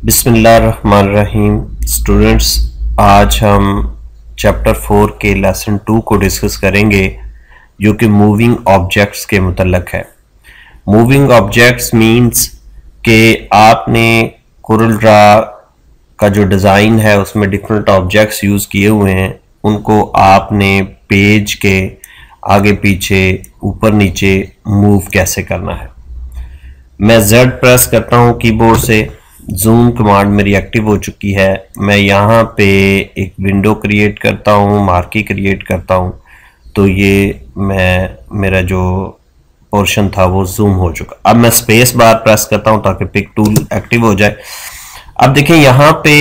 बिस्मिल्लाहिर्रहमानिर्रहीम। स्टूडेंट्स, आज हम चैप्टर 4 के लेसन 2 को डिस्कस करेंगे जो कि मूविंग ऑब्जेक्ट्स के मुतल्लक है। मूविंग ऑब्जेक्ट्स मींस कि आपने कोरल ड्रा का जो डिज़ाइन है उसमें डिफरेंट ऑब्जेक्ट्स यूज़ किए हुए हैं, उनको आपने पेज के आगे पीछे ऊपर नीचे मूव कैसे करना है। मैं Z प्रेस करता हूँ कीबोर्ड से। जूम कमांड मेरी एक्टिव हो चुकी है। मैं यहाँ पे एक विंडो क्रिएट करता हूँ, मार्की क्रिएट करता हूँ, तो ये मेरा जो पोर्शन था वो जूम हो चुका। अब मैं स्पेस बार प्रेस करता हूँ ताकि पिक टूल एक्टिव हो जाए। अब देखें यहाँ पे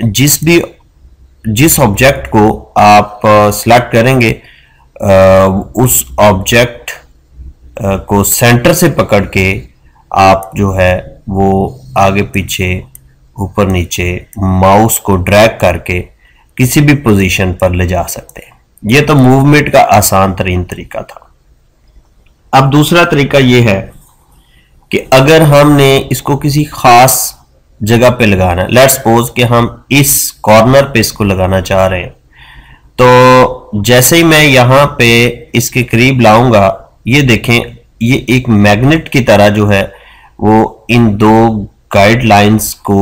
जिस ऑब्जेक्ट को आप सिलेक्ट करेंगे उस ऑब्जेक्ट को सेंटर से पकड़ के आप जो है वो आगे पीछे ऊपर नीचे माउस को ड्रैग करके किसी भी पोजीशन पर ले जा सकते हैं। ये तो मूवमेंट का आसान तरीन तरीका था। अब दूसरा तरीका ये है कि अगर हमने इसको किसी खास जगह पे लगाना है, लेट्स सपोज कि हम इस कॉर्नर पे इसको लगाना चाह रहे हैं, तो जैसे ही मैं यहाँ पे इसके करीब लाऊंगा, ये देखें ये एक मैग्नेट की तरह जो है वो इन दो गाइडलाइंस को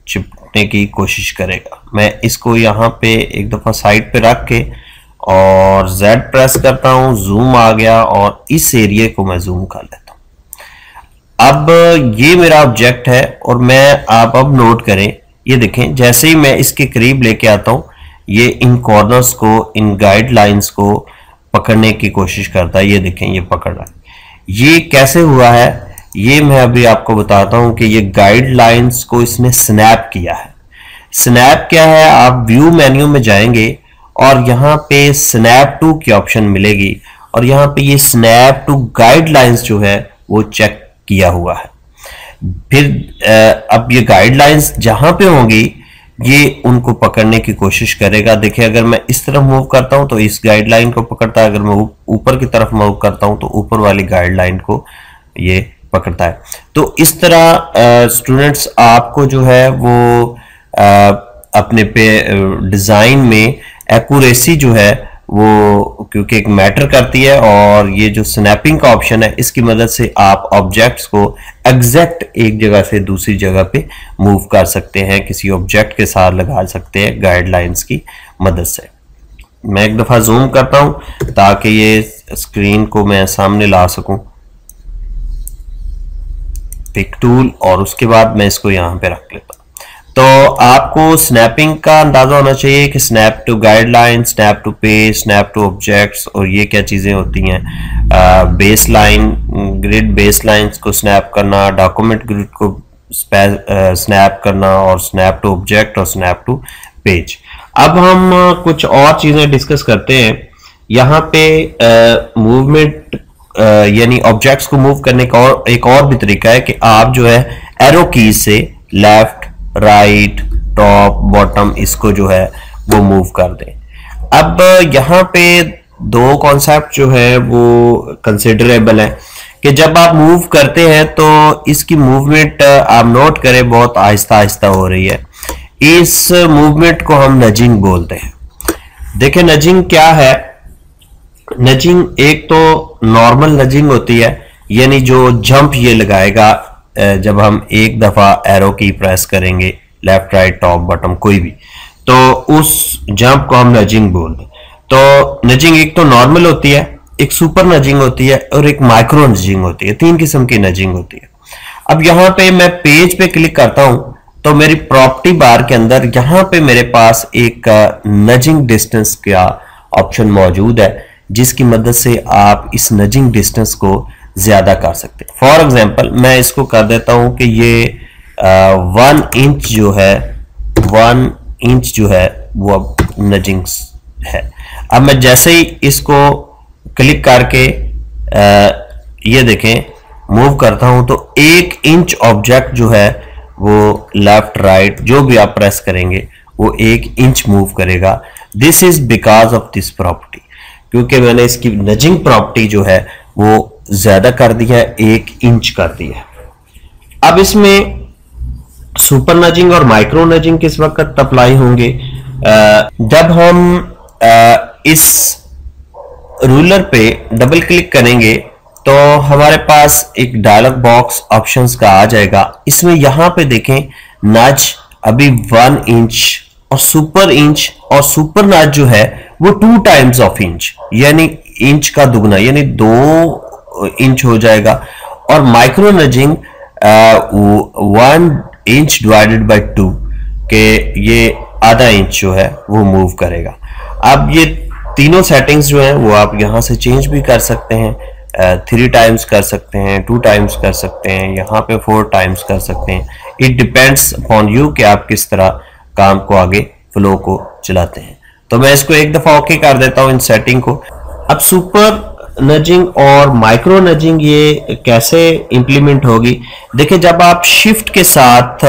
चिपकने की कोशिश करेगा। मैं इसको यहाँ पे एक दफ़ा साइड पे रख के और Z प्रेस करता हूँ, जूम आ गया और इस एरिया को मैं जूम कर लेता हूँ। अब ये मेरा ऑब्जेक्ट है और मैं आप अब नोट करें, ये देखें जैसे ही मैं इसके करीब लेके आता हूँ ये इन कॉर्नर्स को, इन गाइडलाइंस को पकड़ने की कोशिश करता है। ये देखें ये पकड़ रहा है। ये कैसे हुआ है ये मैं अभी आपको बताता हूं कि ये गाइडलाइंस को इसने स्नैप किया है। स्नैप क्या है, आप व्यू मेन्यू में जाएंगे और यहाँ पे स्नैप टू की ऑप्शन मिलेगी और यहाँ पे ये स्नैप टू गाइडलाइंस जो है वो चेक किया हुआ है। फिर अब ये गाइडलाइंस जहां पे होंगी ये उनको पकड़ने की कोशिश करेगा। देखिए अगर मैं इस तरफ मूव करता हूं तो इस गाइडलाइन को पकड़ता है, अगर मैं ऊपर की तरफ मूव करता हूं तो ऊपर वाली गाइडलाइन को ये पकड़ता है। तो इस तरह स्टूडेंट्स आपको जो है वो अपने पे डिजाइन में एक्यूरेसी जो है वो क्योंकि एक मैटर करती है, और ये जो स्नैपिंग का ऑप्शन है इसकी मदद से आप ऑब्जेक्ट्स को एग्जैक्ट एक जगह से दूसरी जगह पे मूव कर सकते हैं, किसी ऑब्जेक्ट के साथ लगा सकते हैं गाइडलाइंस की मदद से। मैं एक दफा जूम करता हूं ताकि ये स्क्रीन को मैं सामने ला सकूं, पिक टूल, और उसके बाद मैं इसको यहाँ पे रख लेता हूँ। तो आपको स्नैपिंग का अंदाजा होना चाहिए कि snap to guideline, snap to page, snap to objects, और ये क्या चीजें होती हैं। Base line, grid base lines को स्नैप करना, डॉक्यूमेंट ग्रिड को स्नैप करना, और स्नैप टू ऑब्जेक्ट और स्नैप टू पेज। अब हम कुछ और चीजें डिस्कस करते हैं। यहाँ पे मूवमेंट यानी ऑब्जेक्ट्स को मूव करने का और एक और भी तरीका है कि आप जो है एरो कीज से लेफ्ट, राइट, टॉप, बॉटम इसको जो है वो मूव कर दें। अब यहाँ पे दो कॉन्सेप्ट जो है वो कंसिडरेबल है कि जब आप मूव करते हैं तो इसकी मूवमेंट आप नोट करें बहुत आहिस्ता आहिस्ता हो रही है। इस मूवमेंट को हम नजिंग बोलते हैं। देखिए नजिंग क्या है। नजिंग एक तो नॉर्मल नजिंग होती है, यानी जो जंप ये लगाएगा जब हम एक दफा एरो की प्रेस करेंगे, लेफ्ट, राइट, टॉप, बॉटम कोई भी, तो उस जंप को हम नजिंग बोलते हैं। तो नजिंग एक तो नॉर्मल होती है, एक सुपर नजिंग होती है और एक माइक्रो नजिंग होती है। 3 किस्म की नजिंग होती है। अब यहाँ पे मैं पेज पे क्लिक करता हूं तो मेरी प्रॉपर्टी बार के अंदर यहाँ पे मेरे पास एक नजिंग डिस्टेंस का ऑप्शन मौजूद है, जिसकी मदद से आप इस नजिंग डिस्टेंस को ज्यादा कर सकते हैं। फॉर एग्जांपल मैं इसको कर देता हूं कि ये 1 इंच जो है, 1 इंच जो है वो अब नजिंग है। अब मैं जैसे ही इसको क्लिक करके ये देखें मूव करता हूं तो 1 इंच ऑब्जेक्ट जो है वो लेफ्ट, राइट जो भी आप प्रेस करेंगे वो 1 इंच मूव करेगा। This is because of this property, क्योंकि मैंने इसकी नजिंग प्रॉपर्टी जो है वो ज्यादा कर दी है, 1 इंच कर दी है। अब इसमें सुपर नजिंग और माइक्रो नजिंग किस वक्त अप्लाई होंगे? जब हम इस रूलर पे डबल क्लिक करेंगे तो हमारे पास एक डायलॉग बॉक्स ऑप्शंस का आ जाएगा। इसमें यहां पे देखें नज अभी 1 इंच और सुपर नज जो है वो 2 टाइम्स ऑफ इंच, यानी इंच का दुगना, यानी 2 इंच हो जाएगा। और micro nudging 1 inch divided by 2 के ये आधा इंच जो है वो मूव करेगा। अब ये तीनों सेटिंग्स जो हैं वो आप यहां से चेंज भी कर सकते हैं, 3 टाइम्स कर सकते हैं, 2 टाइम्स कर सकते हैं, यहाँ पे 4 टाइम्स कर सकते हैं। इट डिपेंड्स अपॉन यू कि आप किस तरह काम को आगे फ्लो को चलाते हैं। तो मैं इसको एक दफा ओके कर देता हूँ इन सेटिंग को। अब सुपर नजिंग और माइक्रो नजिंग ये कैसे इंप्लीमेंट होगी? देखिए, जब आप शिफ्ट के साथ,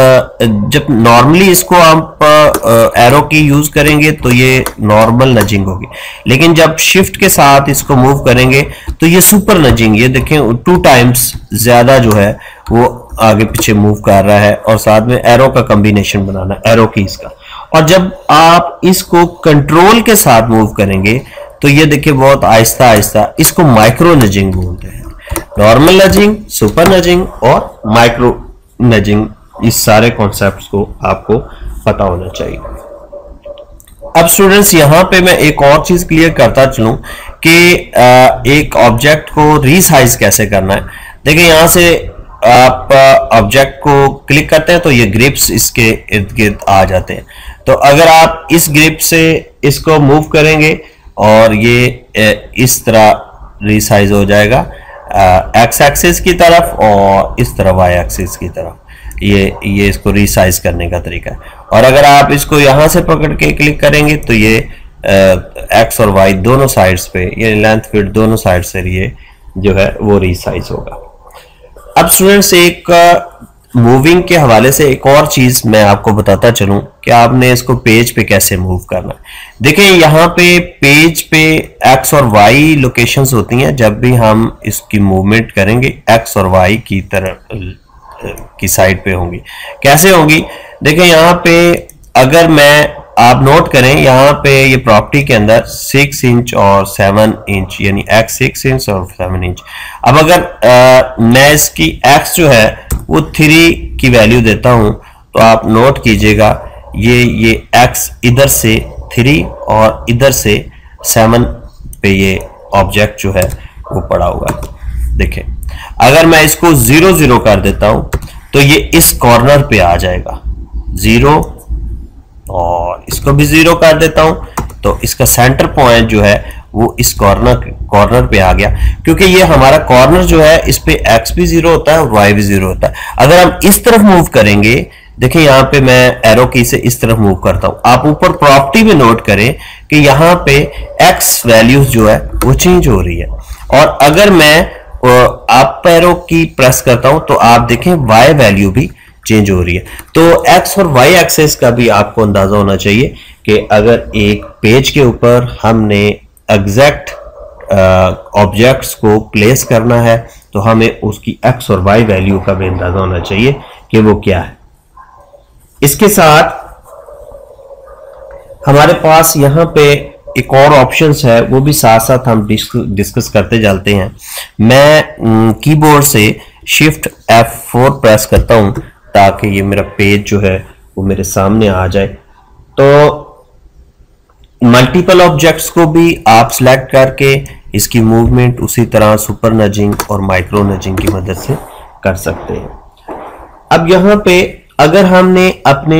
जब नॉर्मली इसको आप एरो की यूज करेंगे तो ये नॉर्मल नजिंग होगी, लेकिन जब शिफ्ट के साथ इसको मूव करेंगे तो ये सुपर नजिंग, ये देखें 2 टाइम्स ज्यादा जो है वो आगे पीछे मूव कर रहा है और साथ में एरो का कॉम्बिनेशन बनाना, एरो कीज का। और जब आप इसको कंट्रोल के साथ मूव करेंगे तो ये देखिए बहुत आहिस्ता आहिस्ता, इसको माइक्रो नजिंग बोलते हैं। नॉर्मल नजिंग, सुपर नजिंग और माइक्रो नजिंग, इस सारे कॉन्सेप्ट्स को आपको पता होना चाहिए। अब स्टूडेंट्स यहां पे मैं एक और चीज क्लियर करता चलूं कि एक ऑब्जेक्ट को रीसाइज कैसे करना है। देखिए, यहां से आप ऑब्जेक्ट को क्लिक करते हैं तो ये ग्रिप्स इसके इर्द गिर्द आ जाते हैं। तो अगर आप इस ग्रिप से इसको मूव करेंगे और ये इस तरह रीसाइज हो जाएगा एक्स एक्सिस की तरफ और इस तरह वाई एक्सिस की तरफ, ये इसको रीसाइज करने का तरीका है। और अगर आप इसको यहां से पकड़ के क्लिक करेंगे तो ये एक्स और वाई दोनों साइड्स पे, ये लेंथ विड्थ दोनों साइड से ये जो है वो रीसाइज होगा। अब स्टूडेंट्स एक मूविंग के हवाले से एक और चीज मैं आपको बताता चलूं कि आपने इसको पेज पे कैसे मूव करना है। देखिए, यहाँ पे पेज पे एक्स और वाई लोकेशंस होती हैं। जब भी हम इसकी मूवमेंट करेंगे एक्स और वाई की तरफ की साइड पे होंगी। कैसे होंगी? देखिए, यहाँ पे अगर आप नोट करें, यहाँ पे ये प्रॉपर्टी के अंदर 6 इंच और 7 इंच, यानी x 6 इंच और 7 इंच। अब अगर मैं इसकी x जो है वो 3 की वैल्यू देता हूं तो आप नोट कीजिएगा ये x इधर से 3 और इधर से 7 पे ये ऑब्जेक्ट जो है वो पड़ा हुआ है। देखिए, अगर मैं इसको 0 0 कर देता हूं तो ये इस कॉर्नर पे आ जाएगा 0, और इसको भी 0 कर देता हूं तो इसका सेंटर पॉइंट जो है वो इस कॉर्नर पे आ गया, क्योंकि ये हमारा कॉर्नर जो है इस पे x भी 0 होता है और y भी 0 होता है। अगर हम इस तरफ मूव करेंगे, देखिए यहाँ पे मैं एरो की से इस तरफ मूव करता हूं, आप ऊपर प्रॉपर्टी में नोट करें कि यहाँ पे x वैल्यूज जो है वो चेंज हो रही है। और अगर मैं अप एरो की प्रेस करता हूं तो आप देखें y वैल्यू भी चेंज हो रही है। तो x और y एक्सेस का भी आपको अंदाजा होना चाहिए कि अगर एक पेज के ऊपर हमने एग्जैक्ट ऑब्जेक्ट्स को प्लेस करना है तो हमें उसकी x और y वैल्यू का भी अंदाजा होना चाहिए कि वो क्या है। इसके साथ हमारे पास यहाँ पे एक और ऑप्शंस है, वो भी साथ साथ हम डिस्कस करते जाते हैं। मैं कीबोर्ड से शिफ्ट F4 प्रेस करता हूं ताकि ये मेरा पेज जो है वो मेरे सामने आ जाए। तो मल्टीपल ऑब्जेक्ट्स को भी आप सिलेक्ट करके इसकी मूवमेंट उसी तरह सुपर नजिंग और माइक्रो नजिंग की मदद से कर सकते हैं। अब यहाँ पे अगर हमने अपने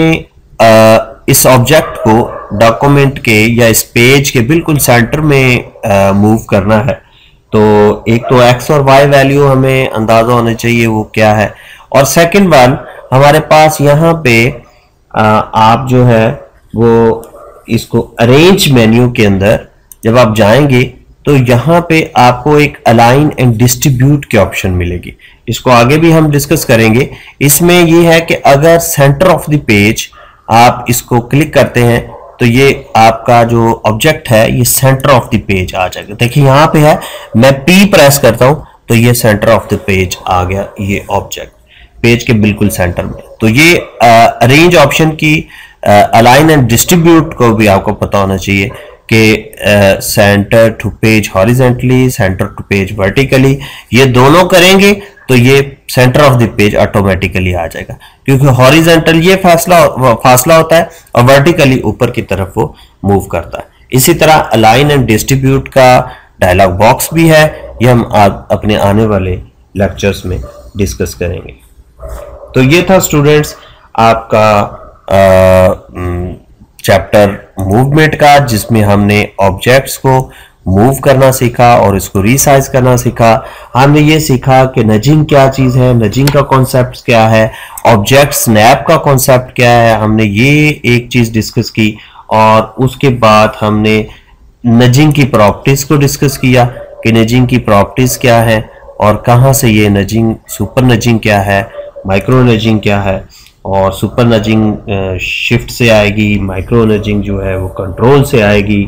इस ऑब्जेक्ट को डॉक्यूमेंट के या इस पेज के बिल्कुल सेंटर में मूव करना है तो एक तो एक्स और वाई वैल्यू हमें अंदाजा होना चाहिए वो क्या है, और सेकंड वन हमारे पास यहाँ पे आप जो है वो इसको अरेंज मेन्यू के अंदर जब आप जाएंगे तो यहाँ पे आपको एक अलाइन एंड डिस्ट्रीब्यूट की ऑप्शन मिलेगी। इसको आगे भी हम डिस्कस करेंगे। इसमें ये है कि अगर सेंटर ऑफ द पेज आप इसको क्लिक करते हैं तो ये आपका जो ऑब्जेक्ट है ये सेंटर ऑफ द पेज आ जाएगा। देखिए यहाँ पे है, मैं P प्रेस करता हूं तो ये सेंटर ऑफ द पेज आ गया ये ऑब्जेक्ट। पेज के बिल्कुल सेंटर में। तो ये अरेंज ऑप्शन की अलाइन एंड डिस्ट्रीब्यूट को भी आपको पता होना चाहिए कि centre to page horizontally, centre to page vertically, ये दोनों करेंगे तो ये centre of the page automatically आ जाएगा, क्योंकि हॉरिजेंटल ये फासला होता है और वर्टिकली ऊपर की तरफ वो मूव करता है। इसी तरह अलाइन एंड डिस्ट्रीब्यूट का डायलॉग बॉक्स भी है, ये हम अपने आने वाले लेक्चर्स में डिस्कस करेंगे। तो ये था स्टूडेंट्स आपका चैप्टर मूवमेंट का, जिसमें हमने ऑब्जेक्ट्स को मूव करना सीखा और इसको रीसाइज करना सीखा। हमने ये सीखा कि नजिंग क्या चीज़ है, नजिंग का कॉन्सेप्ट क्या है, ऑब्जेक्ट स्नैप का कॉन्सेप्ट क्या है, हमने ये एक चीज़ डिस्कस की। और उसके बाद हमने नजिंग की प्रॉपर्टीज़ को डिस्कस किया कि नजिंग की प्रॉपर्टीज़ क्या है और कहाँ से ये नजिंग, सुपर नजिंग क्या है, माइक्रो नजिंग क्या है, और सुपर नजिंग शिफ्ट से आएगी, माइक्रो नजिंग जो है वो कंट्रोल से आएगी।